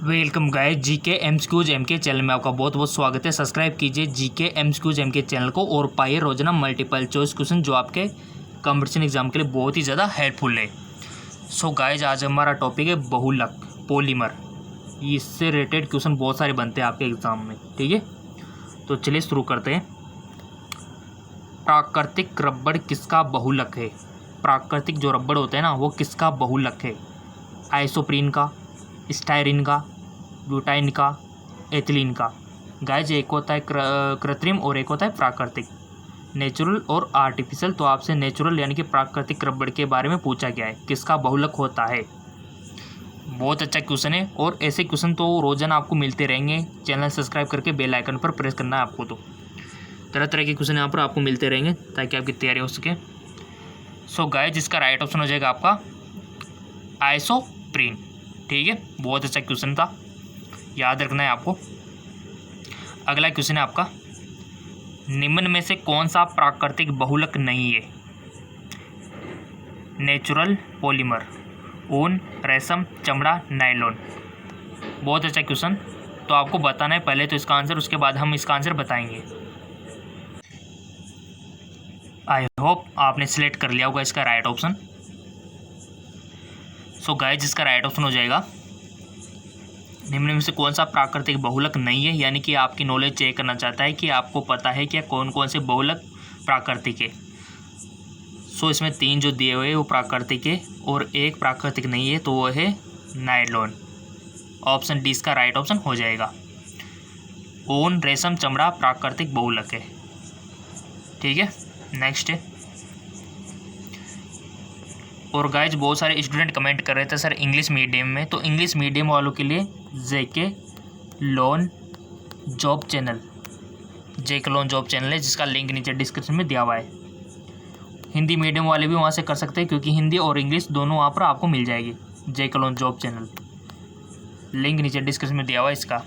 Welcome guys, GK MCQs MK channel में आपका बहुत बहुत स्वागत है। सब्सक्राइब कीजिए जीके एमसीक्यूज एमके चैनल को और पाइए रोजाना मल्टीपल चॉइस क्वेश्चन जो आपके कंपटीशन एग्जाम के लिए बहुत ही ज़्यादा हेल्पफुल है। सो गाइस, आज हमारा टॉपिक है बहुलक पॉलीमर। इससे रिलेटेड क्वेश्चन बहुत सारे बनते हैं आपके एग्जाम में, ठीक है। तो चलिए शुरू करते हैं। प्राकृतिक रबड़ किसका बहुलक है? प्राकृतिक जो रबड़ होते हैं ना, वो किसका बहुलक है? आइसोप्रीन का, स्टायरीन का, ब्यूटाइन का, एथिलीन का। गाइज, एक होता है कृत्रिम और एक होता है प्राकृतिक, नेचुरल और आर्टिफिशियल। तो आपसे नेचुरल यानी कि प्राकृतिक रबड़ के बारे में पूछा गया है, किसका बहुलक होता है। बहुत अच्छा क्वेश्चन है और ऐसे क्वेश्चन तो रोजाना आपको मिलते रहेंगे। चैनल सब्सक्राइब करके बेल आइकन पर प्रेस करना है आपको। तो तरह तरह के क्वेश्चन यहाँ पर आपको मिलते रहेंगे ताकि आपकी तैयारी हो सके। सो गाइज, इसका राइट ऑप्शन हो जाएगा आपका आइसोप्रीन, ठीक है। बहुत अच्छा क्वेश्चन था, याद रखना है आपको। अगला क्वेश्चन है आपका, निम्न में से कौन सा प्राकृतिक बहुलक नहीं है? नेचुरल पॉलीमर, ऊन, रेशम, चमड़ा, नायलॉन। बहुत अच्छा क्वेश्चन। तो आपको बताना है पहले तो इसका आंसर, उसके बाद हम इसका आंसर बताएंगे। आई होप आपने सिलेक्ट कर लिया होगा इसका राइट ऑप्शन। सो गाइस, इसका राइट ऑप्शन हो जाएगा निम्न में से कौन सा प्राकृतिक बहुलक नहीं है, यानी कि आपकी नॉलेज चेक करना चाहता है कि आपको पता है क्या कौन कौन से बहुलक प्राकृतिक है। सो इसमें 3 जो दिए हुए हैं वो प्राकृतिक है और एक प्राकृतिक नहीं है, तो वो है नायलॉन। ऑप्शन डी इसका राइट ऑप्शन हो जाएगा। ऊन, रेशम, चमड़ा प्राकृतिक बहुलक है, ठीक है। नेक्स्ट है, और गाइज बहुत सारे स्टूडेंट कमेंट कर रहे थे सर इंग्लिश मीडियम में, तो इंग्लिश मीडियम वालों के लिए जेके लोन जॉब चैनल, जेके लोन जॉब चैनल है जिसका लिंक नीचे डिस्क्रिप्शन में दिया हुआ है। हिंदी मीडियम वाले भी वहाँ से कर सकते हैं क्योंकि हिंदी और इंग्लिश दोनों वहाँ पर आपको मिल जाएगी। जेके लोन जॉब चैनल, लिंक नीचे डिस्क्रिप्शन में दिया हुआ है इसका।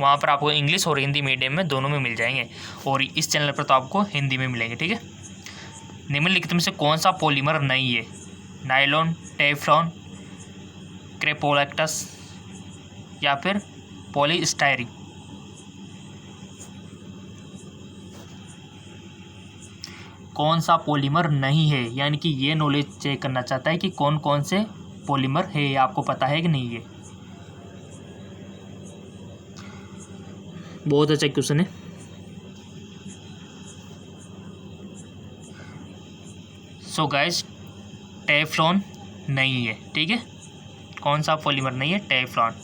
वहाँ पर आपको इंग्लिश और हिंदी मीडियम में दोनों में मिल जाएंगे और इस चैनल पर तो आपको हिंदी में मिलेंगे, ठीक है। निम्नलिखित में से कौन सा पॉलीमर नहीं है? नायलॉन, टेफ्लॉन, क्रेपोलैक्टस या फिर पॉलीस्टायरीन। कौन सा पॉलीमर नहीं है, यानी कि ये नॉलेज चेक करना चाहता है कि कौन कौन से पॉलीमर है, ये आपको पता है कि नहीं है। बहुत अच्छा क्वेश्चन है। सो गाइस, टेफ्लॉन नहीं है, ठीक है। कौन सा पॉलीमर नहीं है? टेफ्लॉन।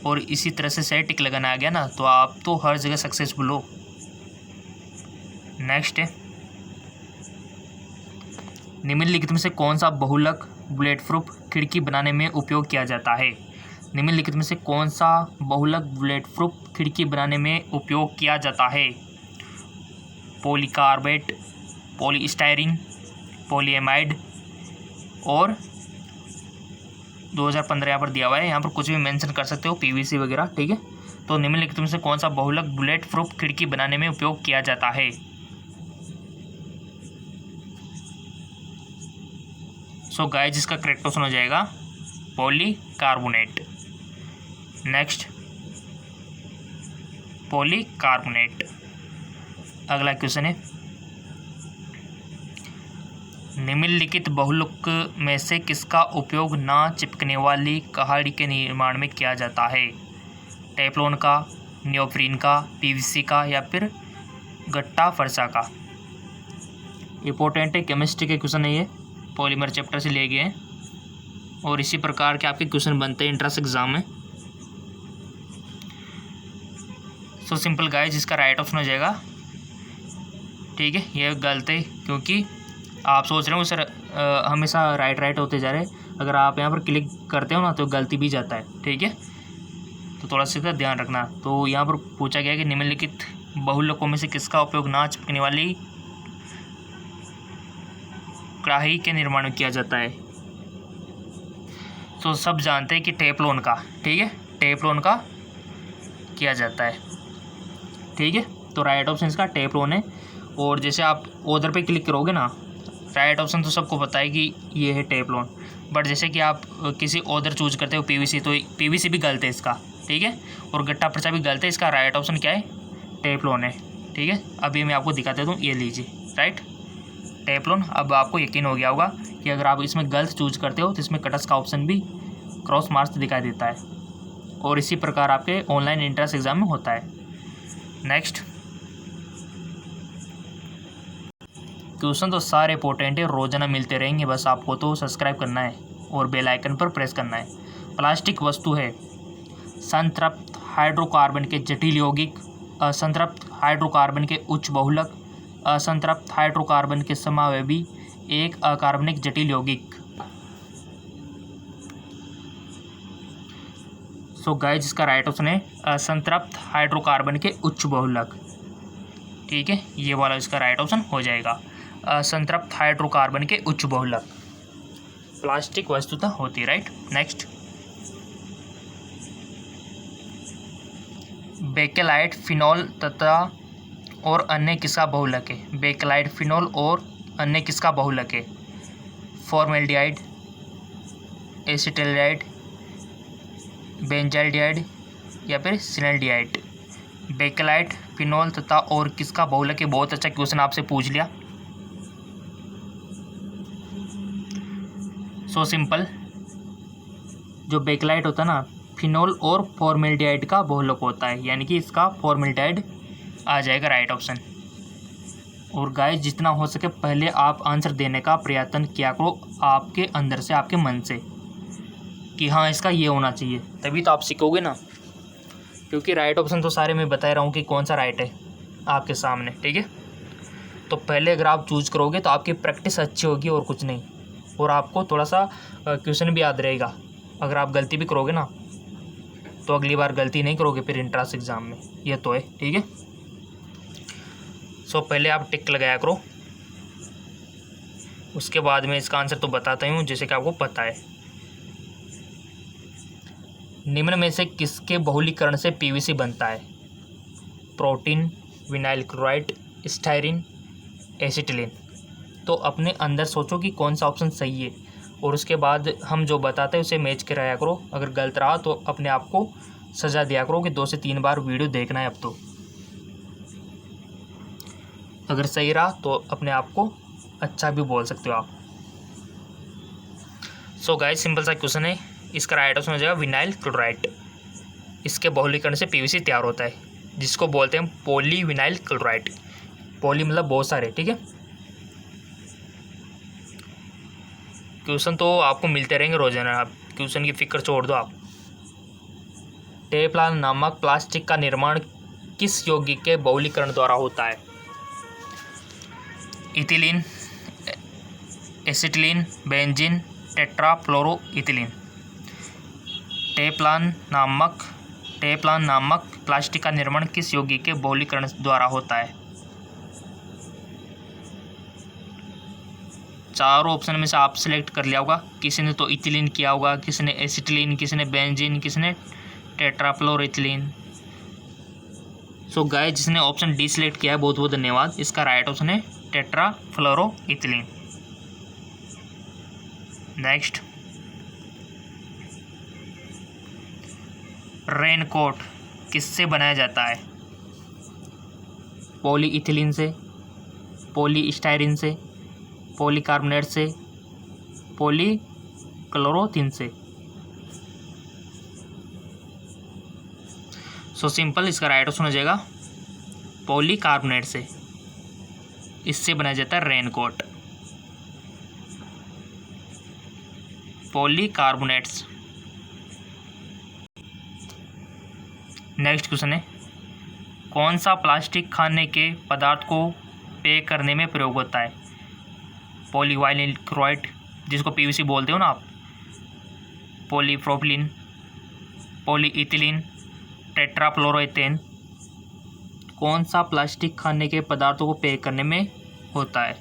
और इसी तरह से सही टिक लगाना आ गया ना, तो आप तो हर जगह सक्सेसफुल हो। नेक्स्ट है, निम्नलिखित में से कौन सा बहुलक बुलेट प्रूफ खिड़की बनाने में उपयोग किया जाता है? निम्नलिखित में से कौन सा बहुलक बुलेट प्रूफ खिड़की बनाने में उपयोग किया जाता है? पॉलीकार्बोनेट, पॉलीस्टायरीन, पॉलीएमाइड और 2015 यहाँ पर दिया हुआ है, यहाँ पर कुछ भी मेंशन कर सकते हो, पीवीसी वगैरह, ठीक है। तो निम्नलिखित में से कौन सा बहुलक बुलेट प्रूफ खिड़की बनाने में उपयोग किया जाता है? सो गाइस, इसका करेक्ट ऑप्शन हो जाएगा पॉलीकार्बोनेट। Next, polycarbonate. अगला क्वेश्चन है, निम्नलिखित बहुलक में से किसका उपयोग ना चिपकने वाली कहाड़ी के निर्माण में किया जाता है? टेफ्लॉन का, नियोप्रीन का, पीवीसी का या फिर गट्टा फरसा का। इंपॉर्टेंट है, केमिस्ट्री के क्वेश्चन है ये, पॉलीमर चैप्टर से लिए गए हैं और इसी प्रकार के आपके क्वेश्चन बनते हैं इंट्रेंस एग्जाम में। सो सिंपल गाइस, इसका राइट ऑप्शन हो जाएगा, ठीक है। ये गलत है क्योंकि आप सोच रहे हो सर हमेशा राइट होते जा रहे हैं। अगर आप यहाँ पर क्लिक करते हो ना तो गलती भी जाता है, ठीक है। तो थोड़ा सा ध्यान रखना। तो यहाँ पर पूछा गया कि निम्नलिखित बहुलकों में से किसका उपयोग ना चिपकने वाली कढ़ाई के निर्माण में किया जाता है? तो सब जानते हैं कि टेफ्लॉन का, ठीक है, टेफ्लॉन का किया जाता है, ठीक है। तो राइट ऑप्शन इसका टेफ्लॉन है। और जैसे आप उधर पे क्लिक करोगे ना, राइट ऑप्शन तो सबको पता है कि ये है टेफ्लॉन। बट जैसे कि आप किसी अदर चूज करते हो पीवीसी, तो पीवीसी भी गलत है इसका, ठीक है। और गट्टा पर्चा भी गलत है। इसका राइट ऑप्शन क्या है? टेफ्लॉन है, ठीक है। अभी मैं आपको दिखा देता हूँ, ये लीजिए, राइट, टेफ्लॉन। अब आपको यकीन हो गया होगा कि अगर आप इसमें गलत चूज करते हो तो इसमें कटर्स का ऑप्शन भी क्रॉस मार्क्स दिखाई देता है। और इसी प्रकार आपके ऑनलाइन एंट्रेंस एग्जाम में होता है। नेक्स्ट क्वेश्चन तो सारे इंपॉर्टेंट है, रोजाना मिलते रहेंगे, बस आपको तो सब्सक्राइब करना है और बेल आइकन पर प्रेस करना है। प्लास्टिक वस्तु है संतृप्त हाइड्रोकार्बन के जटिल यौगिक, असंतृप्त हाइड्रोकार्बन के उच्च बहुलक, असंतृप्त हाइड्रोकार्बन के समावयवी, एक अकार्बनिक जटिल यौगिक। सो गाइस, इसका राइट ऑप्शन है असंतृप्त हाइड्रोकार्बन के उच्च बहुलक, ठीक है। ये वाला इसका राइट ऑप्शन हो जाएगा, असंतृप्त हाइड्रोकार्बन के उच्च बहुलक प्लास्टिक वस्तुतः होती है, राइट। नेक्स्ट बेकेलाइट फिनॉल तथा और अन्य किसका बहुलक है? बेकेलाइट फिनॉल और अन्य किसका बहुलक है? फॉर्मेल्डिहाइड, एसिटाल्डिहाइड, बेंजाल्डिहाइड या फिर सिनाल्डिहाइड। बेकेलाइट फिनॉल तथा और किसका बहुलक है? बहुत अच्छा क्वेश्चन आपसे पूछ लिया। सो सिंपल, जो बेकेलाइट होता है ना, फिनॉल और फॉर्मेल्डिहाइड का बहुलक होता है, यानी कि इसका फॉर्मेल्डिहाइड आ जाएगा राइट ऑप्शन। और गाइस, जितना हो सके पहले आप आंसर देने का प्रयत्न किया करो, आपके अंदर से, आपके मन से, कि हाँ इसका ये होना चाहिए, तभी तो आप सीखोगे ना। क्योंकि राइट ऑप्शन तो सारे मैं बता रहा हूँ कि कौन सा राइट है आपके सामने, ठीक है। तो पहले अगर आप चूज करोगे तो आपकी प्रैक्टिस अच्छी होगी और कुछ नहीं, और आपको थोड़ा सा क्वेश्चन भी याद रहेगा। अगर आप गलती भी करोगे ना तो अगली बार गलती नहीं करोगे फिर एंट्रेंस एग्ज़ाम में, ये तो है, ठीक है। सो पहले आप टिक लगाया करो, उसके बाद में इसका आंसर तो बताता ही हूँ जैसे कि आपको पता है। निम्न में से किसके बहुलीकरण से पीवीसी बनता है? Protein, vinyl chloride, styrene, acetylene. तो अपने अंदर सोचो कि कौन सा ऑप्शन सही है, और उसके बाद हम जो बताते हैं उसे मैच कराया करो। अगर गलत रहा तो अपने आप को सज़ा दिया करो कि 2 से 3 बार वीडियो देखना है अब तो। अगर सही रहा तो अपने आप को अच्छा भी बोल सकते हो आप। सो गाइस, सिंपल सा क्वेश्चन है, इसका राइट ऑप्शन हो जाएगा विनाइल क्लोराइड। इसके बहुलीकरण से पीवीसी तैयार होता है, जिसको बोलते हैं पॉली विनाइल क्लोराइड। पॉली मतलब बहुत सारे, ठीक है। क्वेश्चन तो आपको मिलते रहेंगे रोजाना, आप क्वेश्चन की फिक्र छोड़ दो आप। टेफ्लॉन नामक प्लास्टिक का निर्माण किस यौगिक के बहुलीकरण द्वारा होता है? Ethylene, acetylene, benzene, tetrafluoroethylene. Teflon नामक प्लास्टिक का निर्माण किस यौगिक के बहुलीकरण द्वारा होता है? चारों ऑप्शन में से आप सिलेक्ट कर लिया होगा, किसी ने तो इथिलीन किया होगा, किसी ने एसिटिलीन, किसी ने बेंजीन, किसी ने टेट्राफ्लोरोइथिलीन। सो गाइस, जिसने ऑप्शन डी सिलेक्ट किया है बहुत बहुत धन्यवाद। इसका राइट ऑप्शन है टेट्राफ्लोरोइथिलीन। नेक्स्ट, रेनकोट किससे बनाया जाता है? पॉलीइथिलीन से, पॉलीस्टायरीन से, पॉलीकार्बोनेट से, पॉलीक्लोरोथिन से। सो सिंपल, इसका राइट ऑप्शन हो जाएगा पॉलीकार्बोनेट से। इससे बनाया जाता है रेनकोट, पॉलीकार्बोनेट्स। नेक्स्ट क्वेश्चन है, कौन सा प्लास्टिक खाने के पदार्थ को पैक करने में प्रयोग होता है? पॉलीविनाइल क्लोराइड, जिसको पीवीसी बोलते हो ना आप, पॉलीप्रोपिलीन, पॉलीइथिलीन, टेट्राफ्लोरोइथेन। कौन सा प्लास्टिक खाने के पदार्थों को पैक करने में होता है?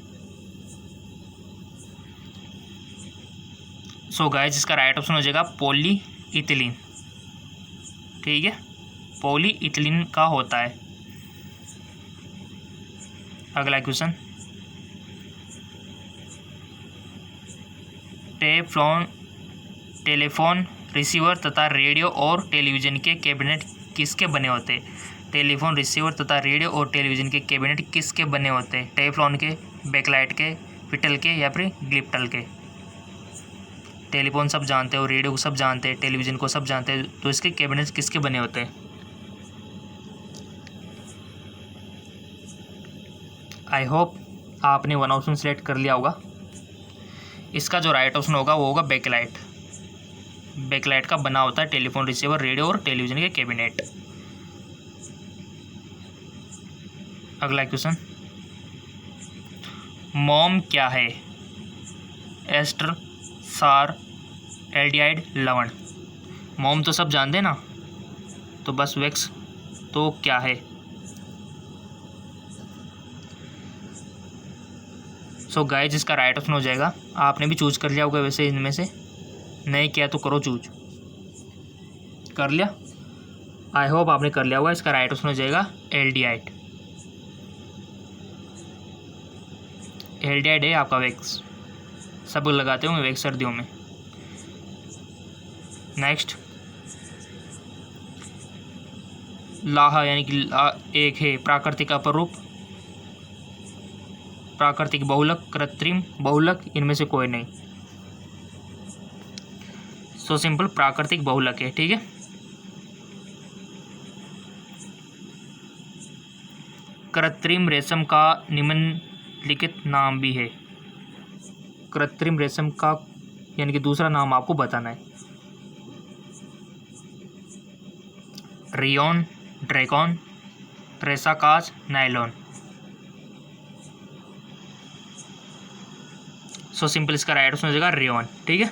सो गाइस, इसका राइट ऑप्शन हो जाएगा पॉलीइथिलीन, ठीक है, पॉलीइथिलीन का होता है। अगला क्वेश्चन, टेलीफोन रिसीवर तथा रेडियो और टेलीविज़न के कैबिनेट किसके बने होते हैं? टेलीफोन रिसीवर तथा रेडियो और टेलीविज़न के कैबिनेट किसके बने होते हैं? टेफ्लॉन के, बैकलाइट के, फिटल के या फिर ग्लिप्टल के? टेलीफोन सब जानते हो, रेडियो को सब जानते हैं, टेलीविज़न को सब जानते हैं, तो इसके कैबिनेट किसके बने होते हैं? आई होप आपने वन ऑप्शन सेलेक्ट कर लिया होगा। इसका जो राइट ऑप्शन होगा वो होगा बैकलाइट। बैकलाइट का बना होता है टेलीफोन रिसीवर, रेडियो और टेलीविज़न के कैबिनेट। अगला क्वेश्चन, मोम क्या है? एस्टर, सार, एल्डिहाइड, लवण। मोम तो सब जानते हैं ना, तो बस वैक्स तो क्या है? सो गाइस इसका राइट ऑप्शन हो जाएगा, आपने भी चूज कर लिया होगा वैसे इनमें से, नहीं किया तो करो चूज। कर लिया? आई होप आपने कर लिया होगा। इसका राइट ऑप्शन हो जाएगा एल्डिहाइड। एल्डिहाइड है आपका वैक्स, सब लगाते होंगे वैक्स सर्दियों में। नेक्स्ट, लाहा यानी कि एक है प्राकृतिक अपरूप, प्राकृतिक बहुलक, कृत्रिम बहुलक, इनमें से कोई नहीं। सो सिंपल प्राकृतिक बहुलक है, ठीक है। कृत्रिम रेशम का निम्नलिखित नाम भी है। कृत्रिम रेशम का यानी कि दूसरा नाम आपको बताना है। रियोन, ड्रैगन, रेसाकाज, नायलॉन। सो सिंपल इसका राइट ऑप्शन हो जाएगा रियोन, ठीक है।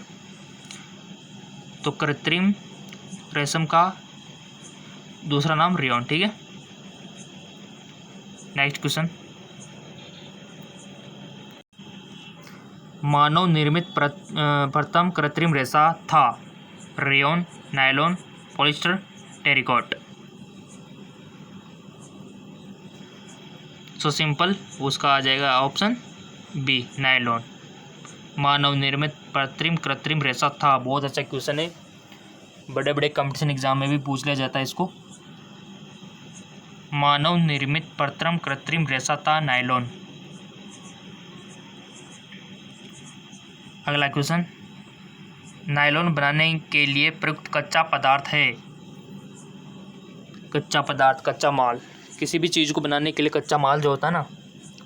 तो कृत्रिम रेशम का दूसरा नाम रियोन, ठीक है। नेक्स्ट क्वेश्चन, मानव निर्मित प्रथम कृत्रिम रेशा था? Rayon, nylon, polyester, terricot. So simple उसका आ जाएगा ऑप्शन बी, नायलॉन। मानव निर्मित कृत्रिम रेशा था। बहुत अच्छा क्वेश्चन है, बड़े बड़े कंपटीशन एग्जाम में भी पूछ लिया जाता है इसको। मानव निर्मित प्रथम कृत्रिम रेशा था नायलॉन। अगला क्वेश्चन, नायलॉन बनाने के लिए प्रयुक्त कच्चा पदार्थ है? कच्चा पदार्थ, कच्चा माल, किसी भी चीज़ को बनाने के लिए कच्चा माल जो होता है ना,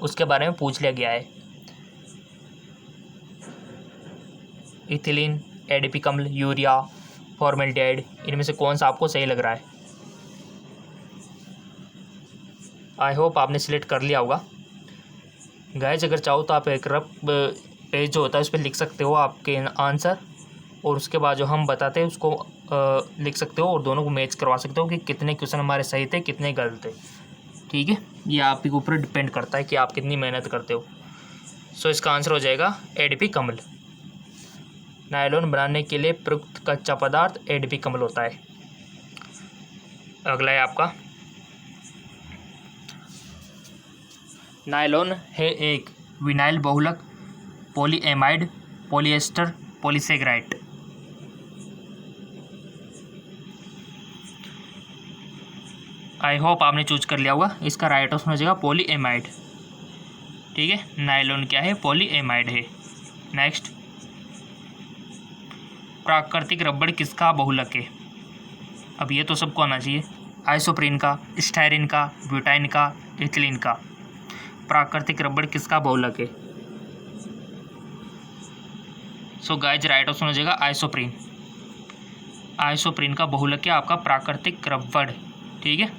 उसके बारे में पूछ लिया गया है। इथिलीन, एडीपी अम्ल, यूरिया, फॉर्मेल्डिहाइड, इनमें से कौन सा आपको सही लग रहा है? आई होप आपने सिलेक्ट कर लिया होगा। गाइस अगर चाहो तो आप एक रफ पेज जो होता है उस पर लिख सकते हो आपके आंसर, और उसके बाद जो हम बताते हैं उसको लिख सकते हो और दोनों को मैच करवा सकते हो कि कितने क्वेश्चन हमारे सही थे कितने गलत थे, ठीक है। ये आपके ऊपर डिपेंड करता है कि आप कितनी मेहनत करते हो। सो इसका आंसर हो जाएगा एडीपी अम्ल। नायलॉन बनाने के लिए प्रयुक्त कच्चा पदार्थ एडीपी अम्ल होता है। अगला है आपका, नायलॉन है एक विनाइल बहुलक, polyamide, polyester, polysaccharide. I hope आपने चूज कर लिया होगा। इसका राइट ऑप्शन हो जाएगा पॉलीएमाइड, ठीक है। नायलॉन क्या है? पॉलीएमाइड है। नेक्स्ट, प्राकृतिक रबड़ किसका बहुलक है? अब ये तो सबको आना चाहिए। आइसोप्रीन का, स्टायरीन का, ब्यूटाइन का, इथिलीन का। प्राकृतिक रबड़ किसका बहुलक है? सो गाइज राइट ऑप्शन हो जाएगा आइसोप्रीन। आइसोप्रीन का बहुलक है आपका प्राकृतिक रबड़, ठीक है।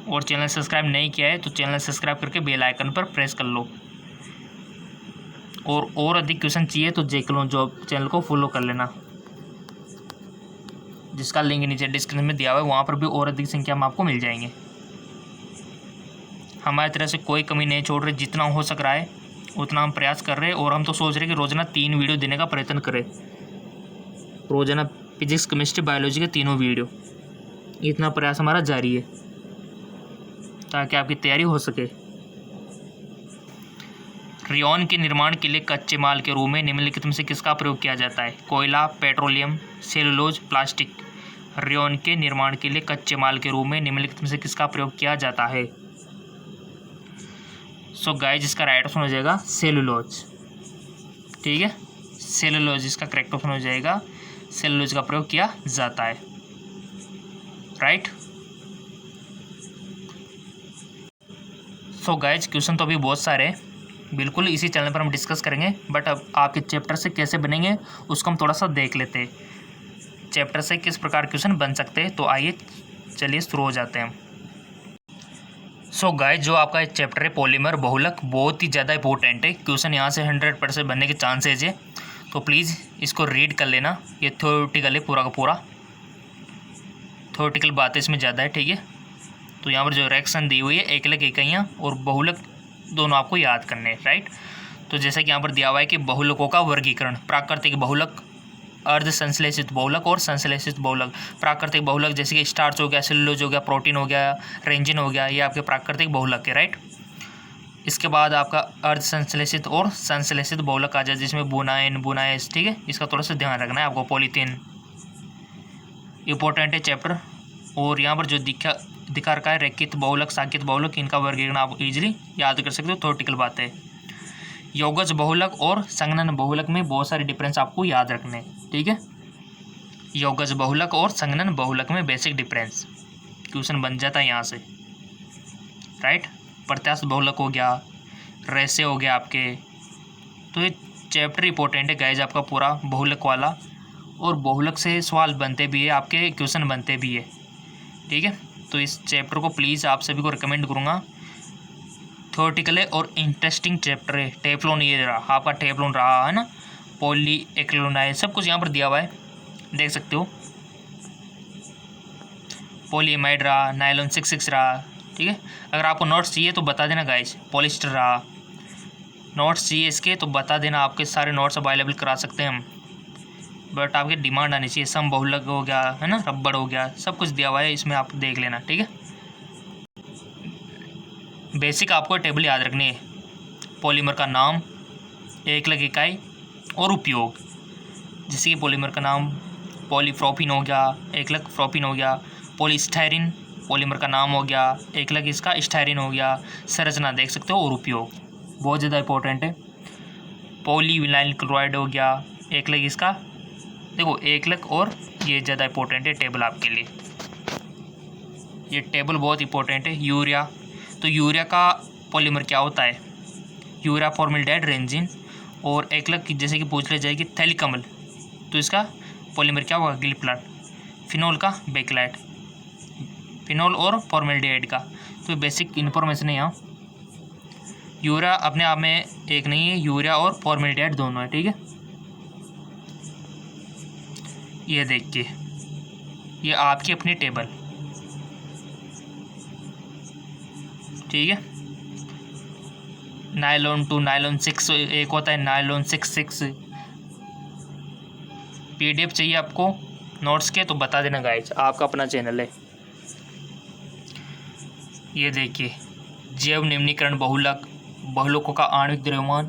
और चैनल सब्सक्राइब नहीं किया है तो चैनल सब्सक्राइब करके बेल आइकन पर प्रेस कर लो। और अधिक क्वेश्चन चाहिए तो जेकलो जॉब चैनल को फॉलो कर लेना, जिसका लिंक नीचे डिस्क्रिप्शन में दिया हुआ है, वहाँ पर भी और अधिक संख्या में आपको मिल जाएंगे। हमारी तरह से कोई कमी नहीं छोड़ रहे, जितना हो सक रहा है उतना हम प्रयास कर रहे हैं। और हम तो सोच रहे हैं कि रोजाना 3 वीडियो देने का प्रयत्न करें, रोजाना फिजिक्स, केमिस्ट्री, बायोलॉजी के तीनों वीडियो। इतना प्रयास हमारा जारी है ताकि आपकी तैयारी हो सके। रेयॉन के निर्माण के लिए कच्चे माल के रूप में निम्नलिखित में से किसका प्रयोग किया जाता है? कोयला, पेट्रोलियम, सेलुलोज, प्लास्टिक। रेयॉन के निर्माण के लिए कच्चे माल के रूप में निम्नलिखित में से किसका प्रयोग किया जाता है? सो गाइस इसका राइट ऑप्शन हो जाएगा सेलुलोज। ठीक है, सेलुलोज इसका करेक्ट ऑप्शन हो जाएगा। सेलुलोज का प्रयोग किया जाता है, राइट। सो गाइस क्वेश्चन तो अभी बहुत सारे हैं, बिल्कुल इसी चैनल पर हम डिस्कस करेंगे, बट अब आपके चैप्टर से कैसे बनेंगे उसको हम थोड़ा सा देख लेते हैं। चैप्टर से किस प्रकार क्वेश्चन बन सकते हैं, तो आइए चलिए शुरू हो जाते हैं। सो गाइस जो आपका चैप्टर है पॉलीमर बहुलक, बहुत ही ज़्यादा इंपॉर्टेंट है। क्वेश्चन यहाँ से 100% बनने के चांसेज है, तो प्लीज़ इसको रीड कर लेना। ये थ्योरेटिकल है पूरा का पूरा, थ्योरेटिकल बातें इसमें ज़्यादा है, ठीक है। तो यहाँ पर जो रिएक्शन दी हुई है एकलक इकाइयाँ और बहुलक दोनों आपको याद करने हैं, राइट। तो जैसा कि यहाँ पर दिया हुआ है कि बहुलकों का वर्गीकरण, प्राकृतिक बहुलक, अर्ध संश्लेषित बहुलक और संश्लेषित बहुलक। प्राकृतिक बहुलक जैसे कि स्टार्च हो गया, सेलुलोज हो गया, प्रोटीन हो गया, रेंजिन हो गया, ये आपके प्राकृतिक बहुलक है, राइट। इसके बाद आपका अर्ध संश्लेषित और संश्लेषित बहुलक आ जाए, जिसमें बुनाइन, बुनाइस, ठीक है। इसका थोड़ा सा ध्यान रखना है आपको। पॉलीथीन इंपॉर्टेंट है चैप्टर। और यहाँ पर जो दिखा रखा है रेखित बहुलक, साकित बहुलक, इनका वर्गीकरण आप इजीली याद कर सकते हो, थ्योरेटिकल बात है। यौगज बहुलक और संघनन बहुलक में बहुत सारे डिफरेंस आपको याद रखने हैं, ठीक है। यौगज बहुलक और संघनन बहुलक में बेसिक डिफरेंस क्वेश्चन बन जाता है यहाँ से, राइट। प्रत्यास्थ बहुलक हो गया, रेसे हो गया आपके। तो ये चैप्टर इंपॉर्टेंट है गाइज आपका पूरा बहुलक वाला, और बहुलक से सवाल बनते भी है, आपके क्वेश्चन बनते भी है, ठीक है। तो इस चैप्टर को प्लीज़ आप सभी को रिकमेंड करूँगा। थ्योरेटिकल है और इंटरेस्टिंग चैप्टर है। टेफ्लॉन ये रहा आपका, टेफ्लॉन रहा है ना, पॉली एक्रिलामाइड, सब कुछ यहाँ पर दिया हुआ है, देख सकते हो। पॉलीएमाइड रहा, नायलॉन 66 रहा, ठीक है। अगर आपको नोट्स चाहिए तो बता देना गाइस। पॉलिस्टर रहा, नोट्स चाहिए इसके तो बता देना, आपके सारे नोट्स अवेलेबल करा सकते हैं हम, बट आपकी डिमांड आनी चाहिए। सम बहुलक हो गया है ना, रबड़ हो गया, सब कुछ दिया हुआ है इसमें, आप देख लेना, ठीक है। बेसिक आपको टेबल याद रखनी है। पॉलीमर का नाम, एकलक इकाई और उपयोग। जैसे कि पॉलीमर का नाम पॉलीप्रोपीन हो गया, एकलक प्रोपीन हो गया। पॉलीस्टायरीन पॉलीमर का नाम हो गया, एकलक इसका स्टायरीन हो गया। संरचना देख सकते हो और उपयोग बहुत ज़्यादा इंपॉर्टेंट है। पॉलीविनाइल क्लोराइड हो गया, एकलक इसका, देखो एकलक, और ये ज़्यादा इंपॉर्टेंट है टेबल आपके लिए, ये टेबल बहुत इंपॉर्टेंट है। यूरिया, तो यूरिया का पॉलीमर क्या होता है? Urea formaldehyde resin. और एकलक जैसे कि पूछ ले जाएगी थैलिकमल, तो इसका पॉलीमर क्या होगा? गिलिप्लाट। फिनोल का बेक्लाइट, फिनोल और फॉर्मल्डिहाइड का। तो बेसिक इन्फॉर्मेशन है यहाँ। यूरिया अपने आप में एक नहीं है, यूरिया और फॉर्मल्डिहाइड दोनों है, ठीक है। ये देखिए, ये आपकी अपनी टेबल, ठीक है। नायलॉन 2, नायलॉन 6 एक होता है, नायलॉन 66। PDF चाहिए आपको नोट्स के तो बता देना गाइस, आपका अपना चैनल है। ये देखिए, जैव निम्नीकरण बहुलक, बहुलकों का आणविक द्रव्यमान।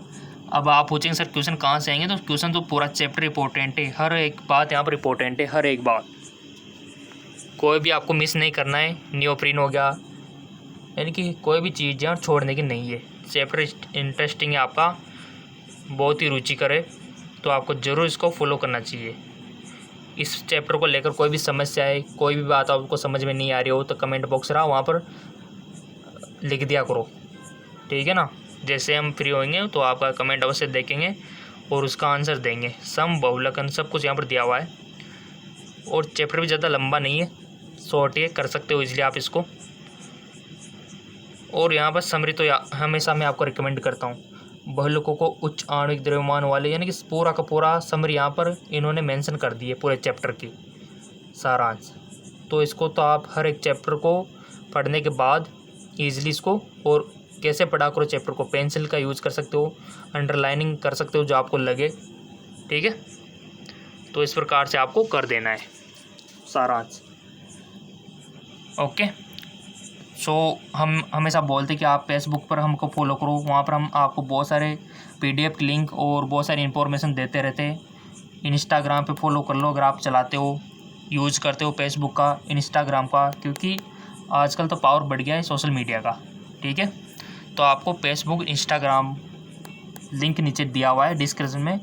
अब आप पूछेंगे सर क्वेश्चन कहाँ से आएंगे, तो क्वेश्चन तो पूरा चैप्टर इंपॉर्टेंट है, हर एक बात यहाँ पर इंपॉर्टेंट है, हर एक बात, कोई भी आपको मिस नहीं करना है। नियोप्रीन हो गया, यानी कि कोई भी चीज़ यहाँ छोड़ने की नहीं है। चैप्टर इंटरेस्टिंग है आपका, बहुत ही रुचिकर है, तो आपको ज़रूर इसको फॉलो करना चाहिए। इस चैप्टर को लेकर कोई भी समस्या है, कोई भी बात आपको समझ में नहीं आ रही हो, तो कमेंट बॉक्स रहा वहाँ पर लिख दिया करो, ठीक है ना। जैसे हम फ्री होंगे तो आपका कमेंट अवश्य देखेंगे और उसका आंसर देंगे। सम, बहुलकन, सब कुछ यहाँ पर दिया हुआ है। और चैप्टर भी ज़्यादा लंबा नहीं है, शॉर्ट है, कर सकते हो इसलिए आप इसको। और यहाँ पर समरी तो हमेशा मैं आपको रिकमेंड करता हूँ, बहुलकों को उच्च आणविक द्रव्यमान वाले, यानी कि पूरा का पूरा समरी यहाँ पर इन्होंने मेंशन कर दी है पूरे चैप्टर की सारांश। तो इसको तो आप हर एक चैप्टर को पढ़ने के बाद ईजिली इसको, और कैसे पढ़ा करो चैप्टर को, पेंसिल का यूज़ कर सकते हो, अंडरलाइनिंग कर सकते हो जो आपको लगे, ठीक है। तो इस प्रकार से आपको कर देना है सारांश, ओके। हम हमेशा बोलते कि आप फेसबुक पर हमको फॉलो करो, वहाँ पर हम आपको बहुत सारे PDF लिंक और बहुत सारी इन्फॉर्मेशन देते रहते हैं। इंस्टाग्राम पे फॉलो कर लो अगर आप चलाते हो, यूज़ करते हो फेसबुक का, इंस्टाग्राम का, क्योंकि आजकल तो पावर बढ़ गया है सोशल मीडिया का। ठीक है, तो आपको फेसबुक, इंस्टाग्राम लिंक नीचे दिया हुआ है डिस्क्रिप्शन में,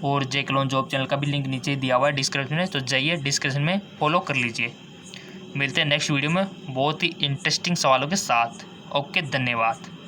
और जेके लोन जॉब चैनल का भी लिंक नीचे दिया हुआ है डिस्क्रिप्शन में, तो जाइए डिस्क्रिप्शन में फॉलो कर लीजिए। मिलते हैं नेक्स्ट वीडियो में बहुत ही इंटरेस्टिंग सवालों के साथ। ओके, धन्यवाद।